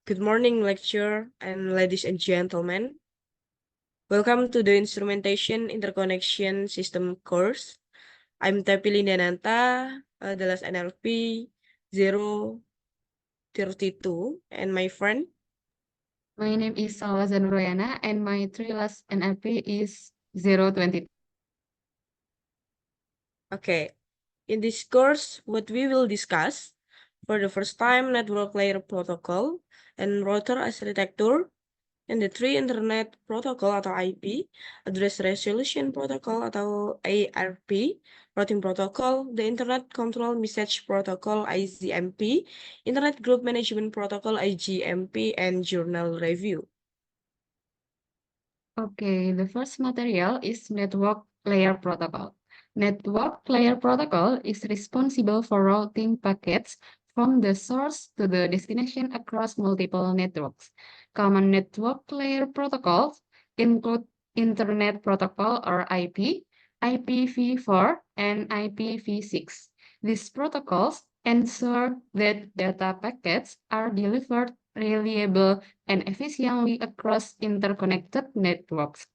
Good morning, lecturer and ladies and gentlemen. Welcome to the Instrumentation Interconnection System course. I'm Tepi Lindananta, the last NLP 032, and my friend. My name is Salwa Zanuroyana and my three last NLP is 020. Okay, in this course, what we will discuss for the first time network layer protocol and router architecture, and the three internet protocol atau IP, address resolution protocol atau ARP, routing protocol, the internet control message protocol ICMP, internet group management protocol IGMP, and journal review. Okay, the first material is network layer protocol. Network layer protocol is responsible for routing packets from the source to the destination across multiple networks. Common network layer protocols include Internet Protocol or IP, IPv4, and IPv6. These protocols ensure that data packets are delivered reliable and efficiently across interconnected networks.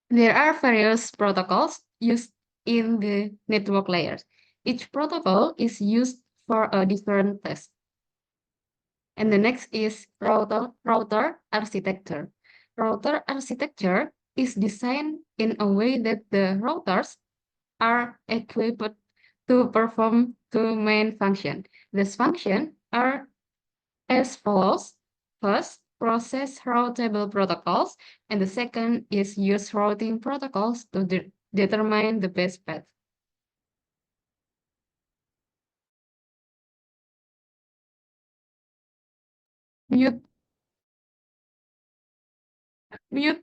There are various protocols used in the network layers. Each protocol is used for a different task. And the next is router architecture. Router architecture is designed in a way that the routers are equipped to perform two main functions. These functions are as follows. First, process routable protocols, and the second is use routing protocols to determine the best path. Mute, mute,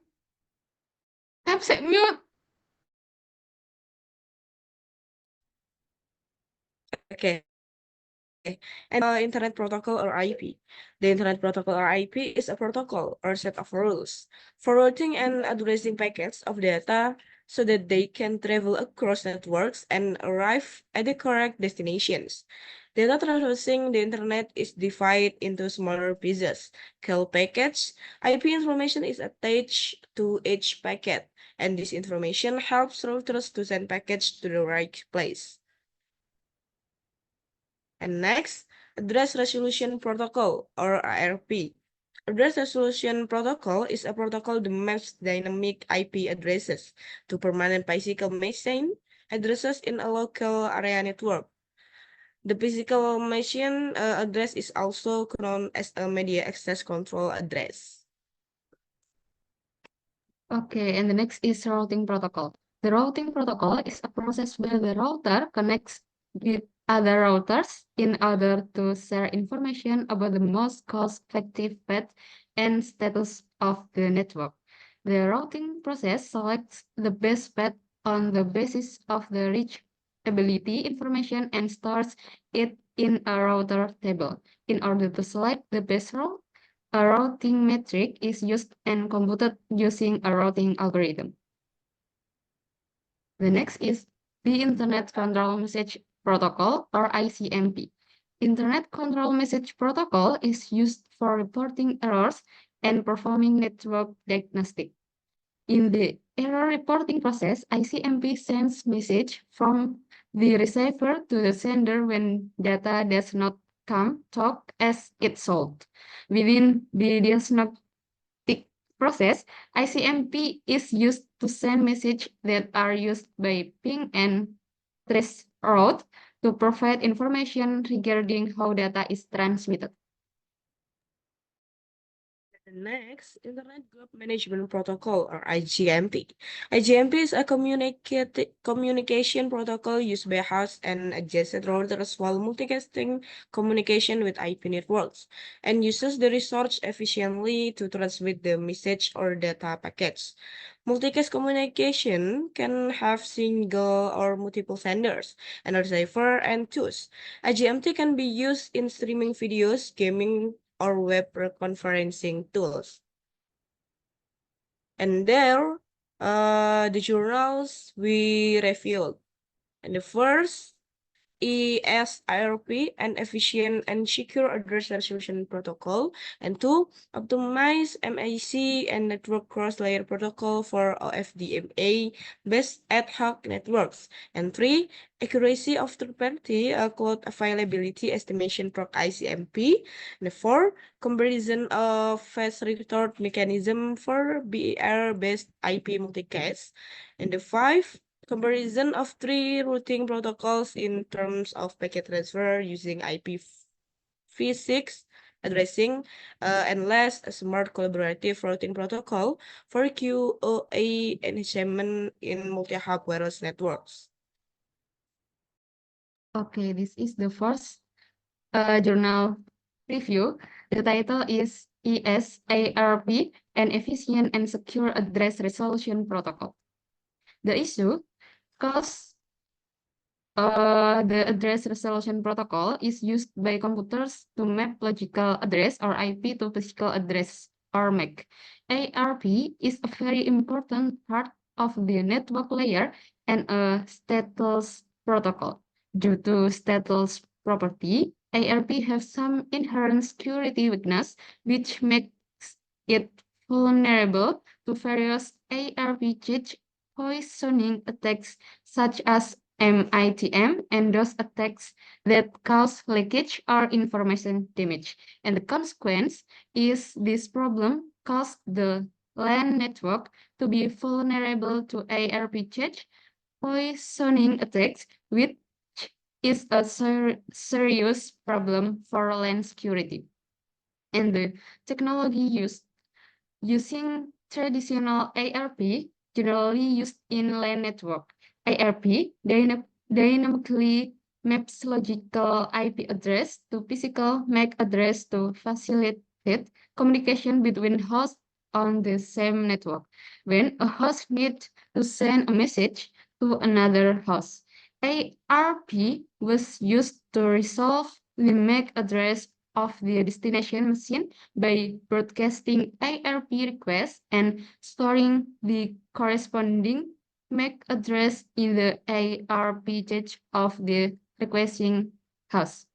absent, mute. Okay. And Internet Protocol or IP. The Internet Protocol or IP is a protocol or set of rules for routing and addressing packets of data so that they can travel across networks and arrive at the correct destinations. Data traversing the internet is divided into smaller pieces called packets. IP information is attached to each packet, and this information helps routers to send packets to the right place. And next, Address Resolution Protocol or ARP. Address Resolution Protocol is a protocol that maps dynamic IP addresses to permanent physical machine addresses in a local area network. The physical machine address is also known as a media access control address. Okay, and the next is routing protocol. The routing protocol is a process where the router connects with other routers in order to share information about the most cost-effective path and status of the network. The routing process selects the best path on the basis of the reachability information and stores it in a router table. In order to select the best route, a routing metric is used and computed using a routing algorithm. The next is the Internet Control Message Protocol or ICMP. Internet Control Message Protocol is used for reporting errors and performing network diagnostic. In the error reporting process, ICMP sends message from the receiver to the sender when data does not come talk as it should. Within the diagnostic process, ICMP is used to send messages that are used by ping and trace route to provide information regarding how data is transmitted. Next, Internet Group Management Protocol or IGMP. IGMP is a communication protocol used by host and adjacent routers while multicasting communication with IP networks and uses the resource efficiently to transmit the message or data packets. Multicast communication can have single or multiple senders and receiver and choose. IGMT can be used in streaming videos, gaming, or web conferencing tools. And there, the journals we reviewed. And the first ESIRP, an efficient and secure address resolution protocol. And two, optimize MAC and network cross-layer protocol for OFDMA based ad hoc networks. And three, accuracy of third-party code availability estimation proc ICMP. And four, comparison of fast retort mechanism for BER-based IP multicast. And the five, comparison of three routing protocols in terms of packet transfer using IPv6 addressing, and last, a smart collaborative routing protocol for QoA enhancement in multi-hub wireless networks. Okay, this is the first journal review. The title is ESARP, an efficient and secure address resolution protocol. The issue, because the address resolution protocol is used by computers to map logical address or IP to physical address or MAC. ARP is a very important part of the network layer and a stateless protocol. Due to stateless property, ARP has some inherent security weakness, which makes it vulnerable to various ARP cheat poisoning attacks such as MITM and those attacks that cause leakage or information damage. And the consequence is this problem caused the LAN network to be vulnerable to ARP cheat poisoning attacks, which is a serious problem for LAN security. And the technology using traditional ARP, generally used in LAN network. ARP dynamically maps logical IP address to physical MAC address to facilitate communication between hosts on the same network. When a host needs to send a message to another host, ARP was used to resolve the MAC address of the destination machine by broadcasting ARP requests and storing the corresponding MAC address in the ARP cache of the requesting host.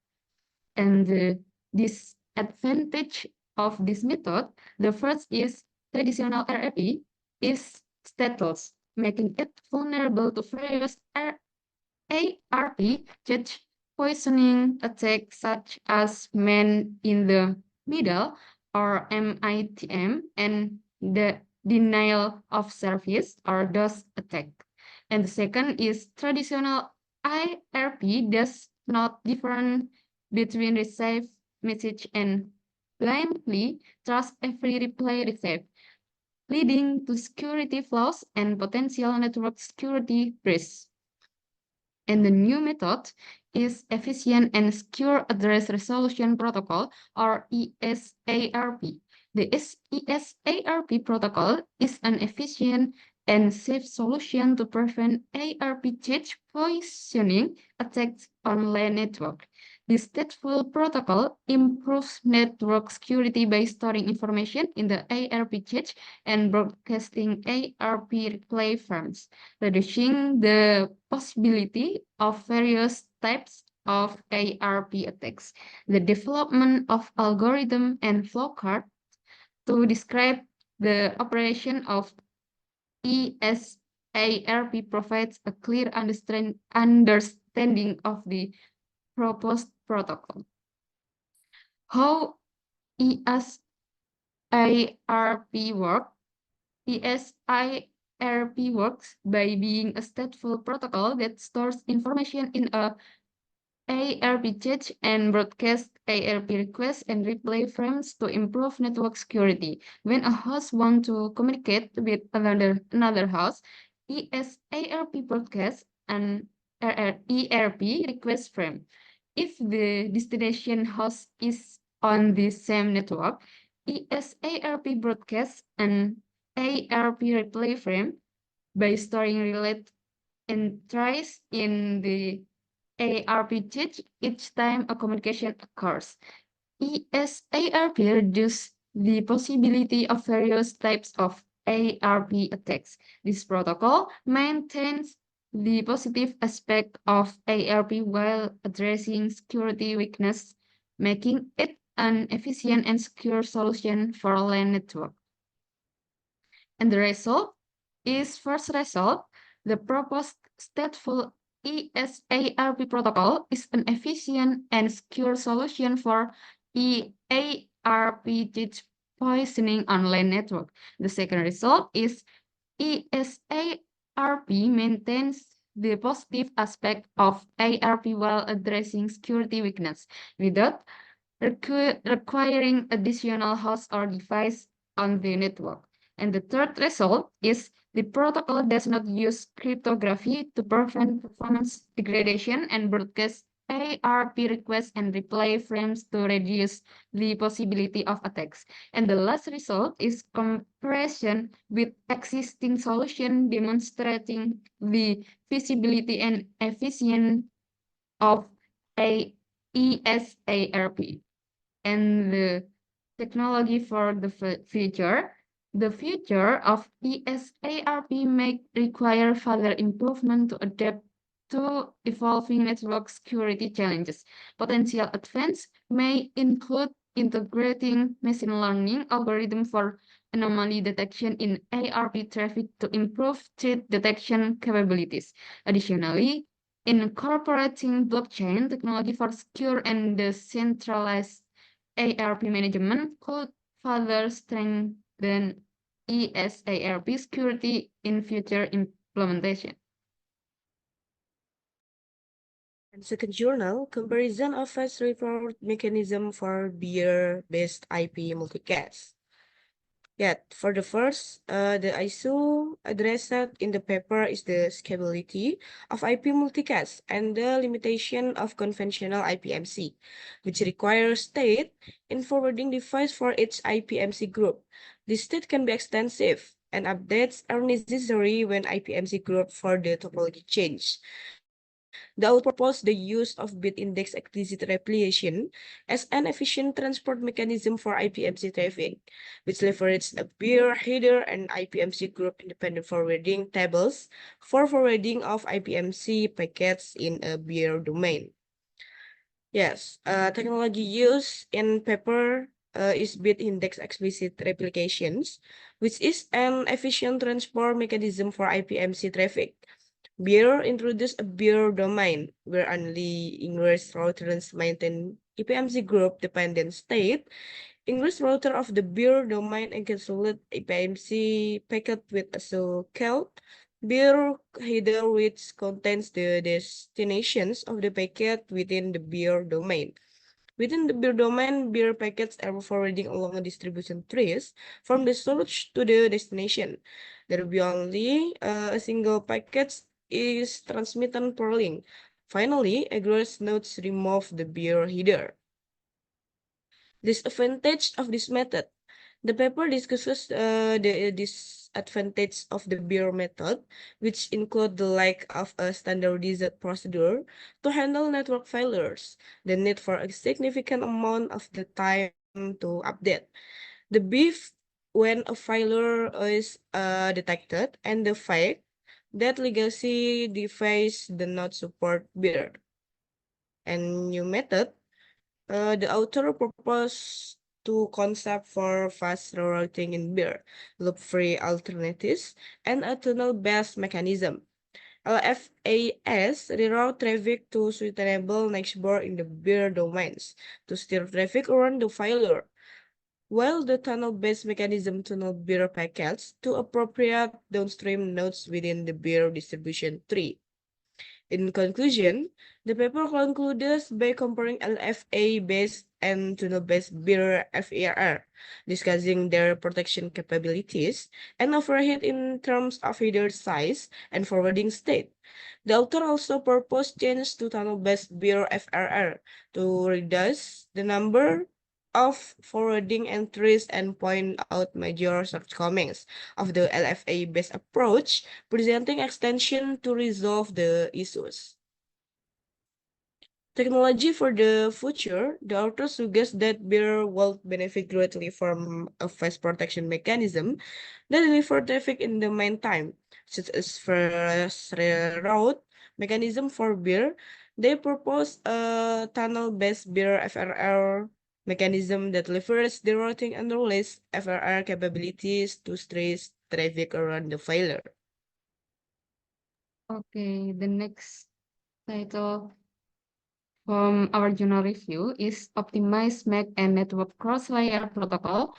And the disadvantage of this method, the first is traditional ARP is stateless, making it vulnerable to various ARP cache poisoning attacks such as man in the middle or MITM and the denial of service or DOS attack. And the second is traditional IRP does not different between received message and blindly trust every reply received, leading to security flaws and potential network security risks. And the new method is Efficient and Secure Address Resolution Protocol, or ESARP. The ESARP protocol is an efficient and safe solution to prevent ARP cheat poisoning attacks on LAN network. The stateful protocol improves network security by storing information in the ARP cache and broadcasting ARP replay frames, reducing the possibility of various types of ARP attacks. The development of algorithm and flowchart to describe the operation of ESARP provides a clear understanding of the proposed protocol. How ESIRP works? ESIRP works by being a stateful protocol that stores information in a ARP cache and broadcasts ARP requests and replay frames to improve network security. When a host wants to communicate with another host, ESARP broadcasts an ERP request frame. If the destination host is on the same network, ESARP broadcasts an ARP replay frame by storing related entries in the ARP cache each time a communication occurs. ESARP reduces the possibility of various types of ARP attacks. This protocol maintains the positive aspect of ARP while addressing security weakness, making it an efficient and secure solution for LAN network. And the result is first result, the proposed stateful ESARP protocol is an efficient and secure solution for EARP poisoning on LAN network. The second result is ESARP maintains the positive aspect of ARP while addressing security weakness without requiring additional host or device on the network. And the third result is the protocol does not use cryptography to prevent performance degradation and broadcast ARP requests and replay frames to reduce the possibility of attacks. And the last result is comparison with existing solution demonstrating the feasibility and efficiency of a ESARP and the technology for the future. The future of ESARP may require further improvement to adapt to evolving network security challenges. Potential advance may include integrating machine learning algorithm for anomaly detection in ARP traffic to improve threat detection capabilities. Additionally, incorporating blockchain technology for secure and decentralized ARP management could further strengthen ESARP security in future implementation. And second journal, comparison of fast report mechanism for beer-based IP multicast. Yet, for the first, the issue addressed in the paper is the scalability of IP multicast and the limitation of conventional IPMC, which requires state in forwarding device for each IPMC group. This state can be extensive, and updates are necessary when IPMC group for the topology change. The author proposed the use of bit index explicit replication as an efficient transport mechanism for IPMC traffic, which leverages a beer header and IPMC group independent forwarding tables for forwarding of IPMC packets in a beer domain. Yes, technology used in paper is bit index explicit replications, which is an efficient transport mechanism for IPMC traffic. Beer introduced a beer domain where only English routers maintain IPMC group dependent state. English router of the beer domain encapsulated IPMC packet with a so-called beer header which contains the destinations of the packet within the beer domain. Within the beer domain, beer packets are forwarding along a distribution trees from the source to the destination. There will be only a single packet is transmitted per link. Finally, egress nodes remove the beer header. Disadvantage of this method. The paper discusses the disadvantage of the beer method, which include the lack of a standardized procedure to handle network failures, the need for a significant amount of the time to update, the beef when a failure is detected, and the fact that legacy device do not support beer. And new method, the author proposed two concepts for fast rerouting in beer, loop-free alternatives, and a tunnel-based mechanism. LFAS reroute traffic to suitable neighbor in the beer domains to steer traffic around the failure, while the tunnel-based mechanism tunnel beer packets to appropriate downstream nodes within the beer distribution tree. In conclusion, the paper concludes by comparing LFA-based and tunnel-based beer FERR, discussing their protection capabilities and overhead in terms of header size and forwarding state. The author also proposed changes to tunnel-based beer FRR to reduce the number of forwarding entries and point out major shortcomings of the LFA-based approach, presenting extension to resolve the issues. Technology for the future, the author suggests that beer will benefit greatly from a fast protection mechanism that deliver traffic in the meantime, such as first railroad mechanism for beer. They propose a tunnel-based beer FRR mechanism that leverages the routing and release FRR capabilities to stress traffic around the failure. Okay, the next title from our journal review is Optimize MAC and Network Cross-Layer Protocol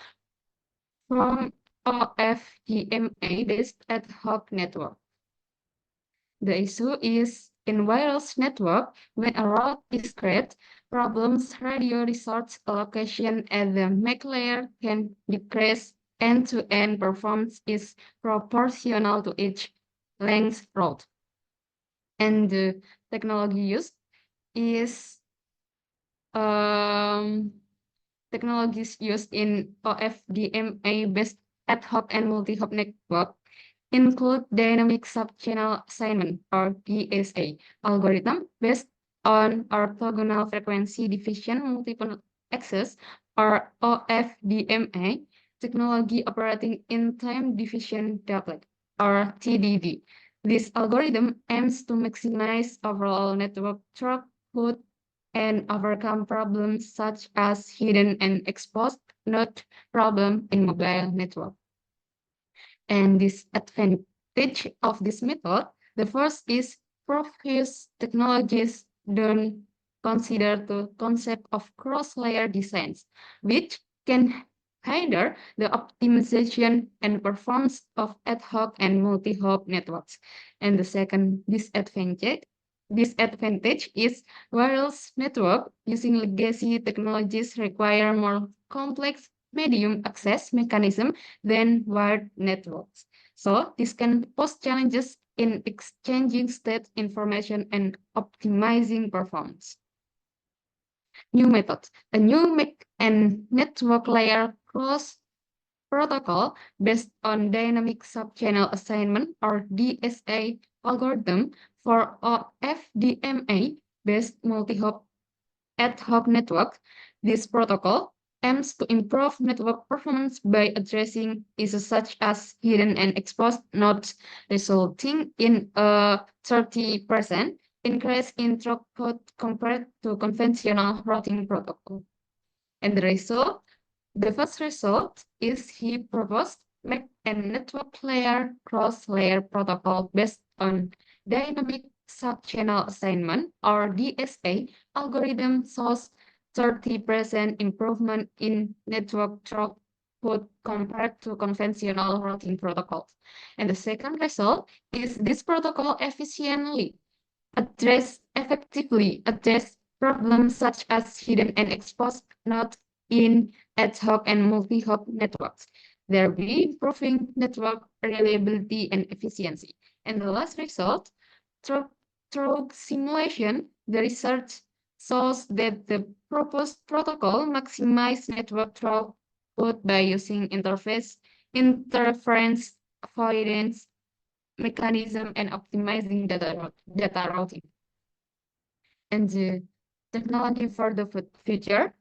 from OFDMA-based ad hoc network. The issue is in wireless network, when a route is created, problems radio resource allocation at the MAC layer can decrease end-to-end performance is proportional to each length route. And the technology used is technologies used in OFDMA-based ad hoc and multi-hop network include dynamic sub-channel assignment or DSA algorithm based on orthogonal frequency division multiple access or OFDMA technology operating in time division doublet or TDD. This algorithm aims to maximize overall network throughput and overcome problems such as hidden and exposed node problem in mobile network. And this advantage of this method, the first is previous technologies don't consider the concept of cross-layer designs, which can hinder the optimization and performance of ad hoc and multi-hop networks. And the second disadvantage is wireless network using legacy technologies require more complex medium access mechanism than wired networks. So this can pose challenges in exchanging state information and optimizing performance. New methods. A new MAC and network layer cross protocol based on dynamic sub-channel assignment or DSA algorithm for FDMA-based multi-hop ad hoc network. This protocol aims to improve network performance by addressing issues such as hidden and exposed nodes, resulting in a 30% increase in throughput compared to conventional routing protocol. And the first result is he proposed MAC and network layer cross-layer protocol based on dynamic sub-channel assignment or DSA algorithm shows 30% improvement in network throughput compared to conventional routing protocols. And the second result is this protocol effectively address problems such as hidden and exposed nodes in ad hoc and multi-hop networks, thereby improving network reliability and efficiency. And the last result, through simulation, the research shows that the proposed protocol maximizes network throughput by using interference avoidance mechanism and optimizing data routing. And the technology for the future,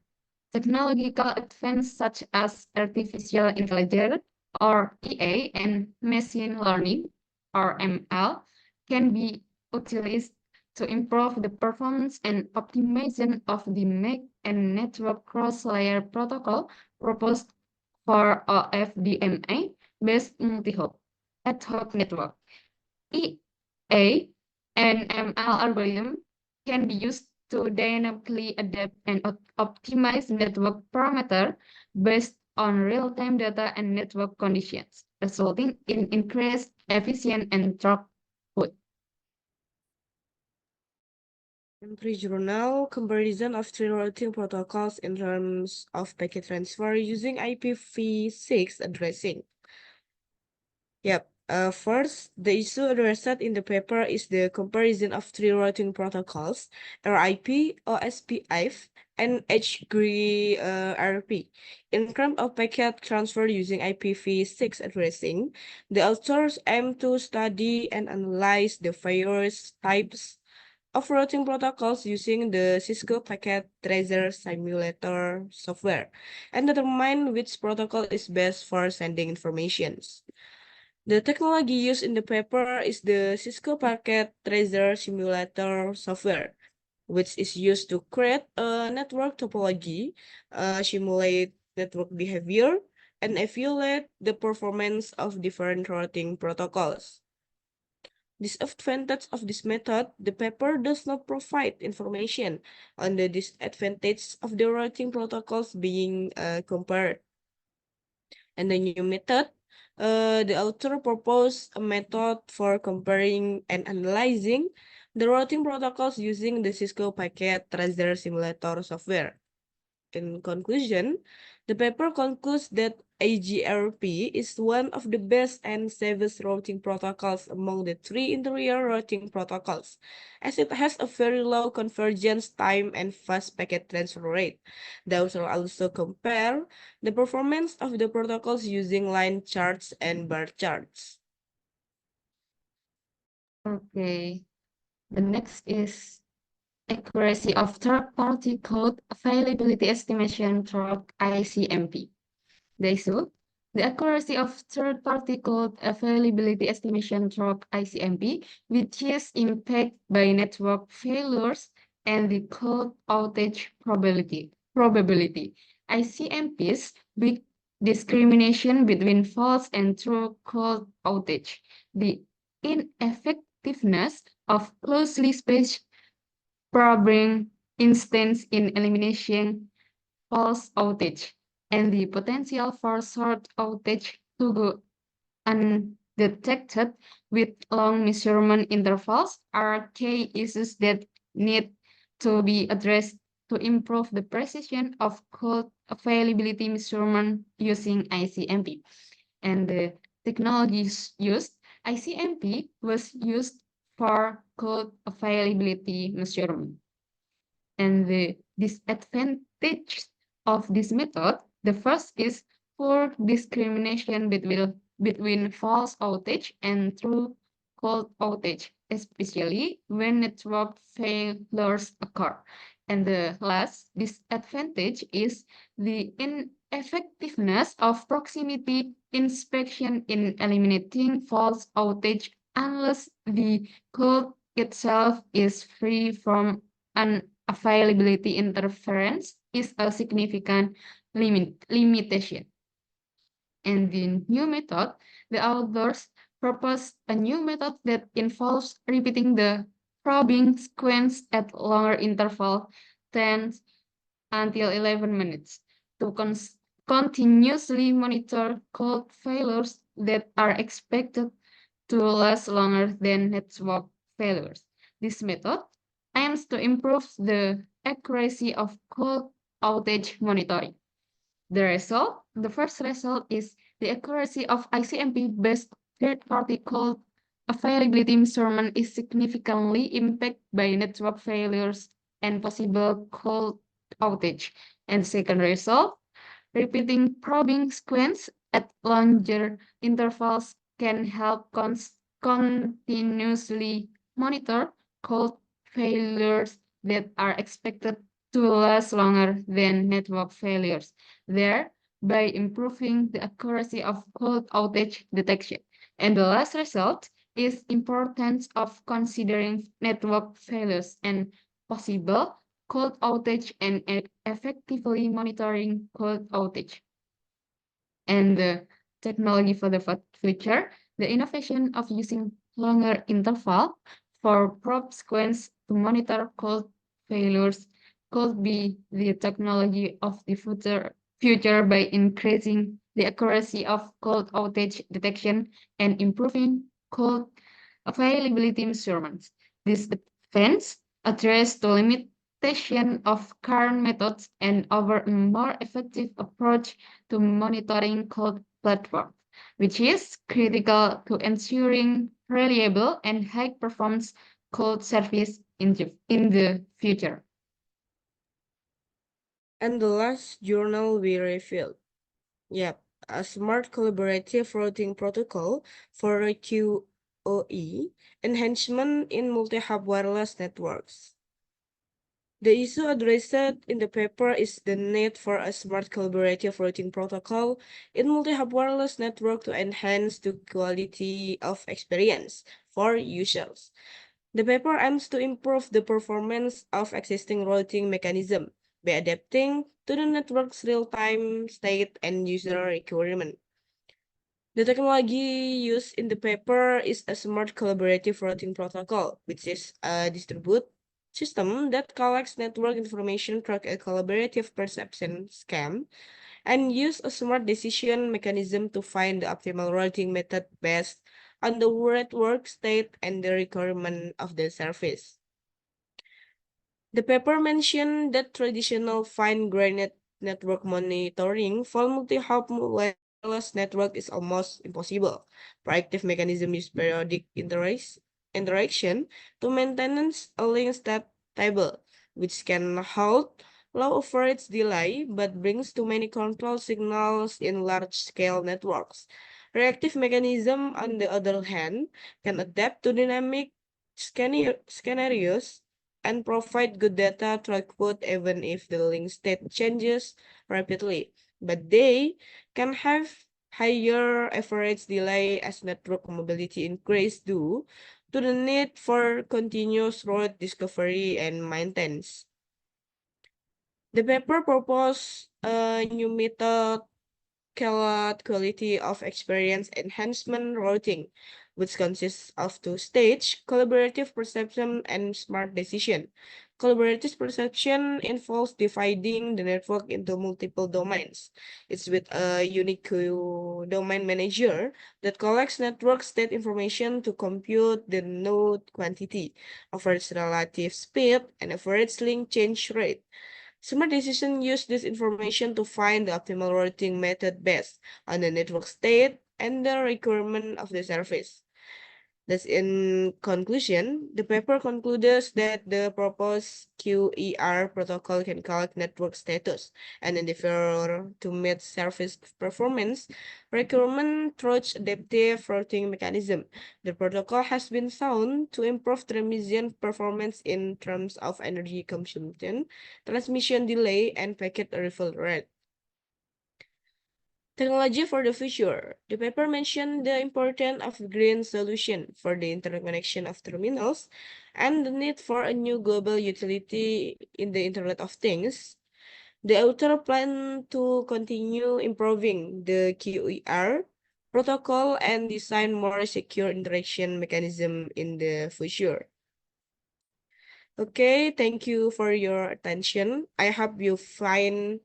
technological advances such as artificial intelligence or AI and machine learning or ML can be utilized to improve the performance and optimization of the MAC and network cross-layer protocol proposed for OFDMA-based multi-hop ad hoc network. EA and ML algorithm can be used to dynamically adapt and optimize network parameter based on real-time data and network conditions, resulting in increased efficiency and throughput. Entry journal comparison of three routing protocols in terms of packet transfer using IPv6 addressing. Yep. First, the issue addressed in the paper is the comparison of three routing protocols, RIP, OSPF, and HGRP. In terms of packet transfer using IPv6 addressing, the authors aim to study and analyze the various types of routing protocols using the Cisco Packet Tracer Simulator software and determine which protocol is best for sending informations. The technology used in the paper is the Cisco Packet Tracer Simulator software, which is used to create a network topology, simulate network behavior, and evaluate the performance of different routing protocols. Disadvantage of this method, the paper does not provide information on the disadvantages of the routing protocols being compared. And the new method, the author proposed a method for comparing and analyzing the routing protocols using the Cisco Packet Tracer Simulator software. In conclusion, the paper concludes that AGRP is one of the best and safest routing protocols among the three interior routing protocols, as it has a very low convergence time and fast packet transfer rate. The author also compare the performance of the protocols using line charts and bar charts. Okay, the next is accuracy of third-party code availability estimation through ICMP. The issue, the accuracy of third-party code availability estimation through ICMP, which is impacted by network failures and the code outage probability. ICMP's big discrimination between false and true code outage. The ineffectiveness of closely spaced probing instance in elimination false outage and the potential for short outage to go undetected with long measurement intervals are key issues that need to be addressed to improve the precision of code availability measurement using ICMP. And the technologies used, ICMP was used for code availability measurement. And the disadvantage of this method, the first is poor discrimination between false outage and true cold outage, especially when network failures occur. And the last disadvantage is the ineffectiveness of proximity inspection in eliminating false outage unless the code itself is free from availability interference is a significant limitation. And the new method, the authors propose a new method that involves repeating the probing sequence at longer interval, 10 until 11 minutes, to continuously monitor code failures that are expected to last longer than network failures. This method aims to improve the accuracy of code outage monitoring. The first result is the accuracy of ICMP-based third-party code availability measurement is significantly impacted by network failures and possible code outage. And second result, repeating probing sequence at longer intervals can help continuously monitor code failures that are expected to last longer than network failures, thereby improving the accuracy of code outage detection. And the last result is importance of considering network failures and possible code outage and effectively monitoring code outage. And the technology for the future, the innovation of using longer interval for probe sequence to monitor code failures could be the technology of the future by increasing the accuracy of code outage detection and improving code availability measurements. This advance address the limitation of current methods and offer a more effective approach to monitoring code platforms, which is critical to ensuring reliable and high-performance code service in the future. And the last journal we revealed. Yep, a smart collaborative routing protocol for OE, enhancement in multi-hub wireless networks. The issue addressed in the paper is the need for a smart collaborative routing protocol in multi-hub wireless network to enhance the quality of experience for users. The paper aims to improve the performance of existing routing mechanism by adapting to the network's real-time state and user requirement. The technology used in the paper is a smart collaborative routing protocol, which is a distributed system that collects network information through a collaborative perception scheme and use a smart decision mechanism to find the optimal routing method based on the network state and the requirement of the service. The paper mentioned that traditional fine-grained network monitoring for multi-hop wireless network is almost impossible. Proactive mechanism use periodic interaction to maintain a link state table, which can halt low overage delay but brings too many control signals in large-scale networks. Reactive mechanism, on the other hand, can adapt to dynamic scenarios and provide good data throughput even if the link state changes rapidly. But they can have higher average delay as network mobility increase due to the need for continuous route discovery and maintenance. The paper proposed a new method called quality of experience enhancement routing, which consists of two stages, collaborative perception and smart decision. Collaborative perception involves dividing the network into multiple domains. It's with a unique domain manager that collects network state information to compute the node quantity, average relative speed, and average link change rate. Smart decisions use this information to find the optimal routing method based on the network state and the requirement of the service. Thus, in conclusion, the paper concludes that the proposed QER protocol can collect network status and endeavor to meet service performance requirement through adaptive routing mechanism. The protocol has been found to improve transmission performance in terms of energy consumption, transmission delay, and packet arrival rate. Technology for the future. The paper mentioned the importance of green solution for the interconnection of terminals and the need for a new global utility in the Internet of Things. The author plan to continue improving the QER protocol and design more secure interaction mechanism in the future. Okay, thank you for your attention. I hope you find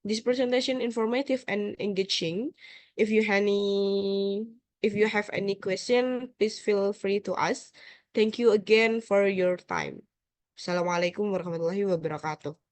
this presentation informative and engaging. If you any if you have any question, please feel free to ask. Thank you again for your time. Assalamualaikum warahmatullahi wabarakatuh.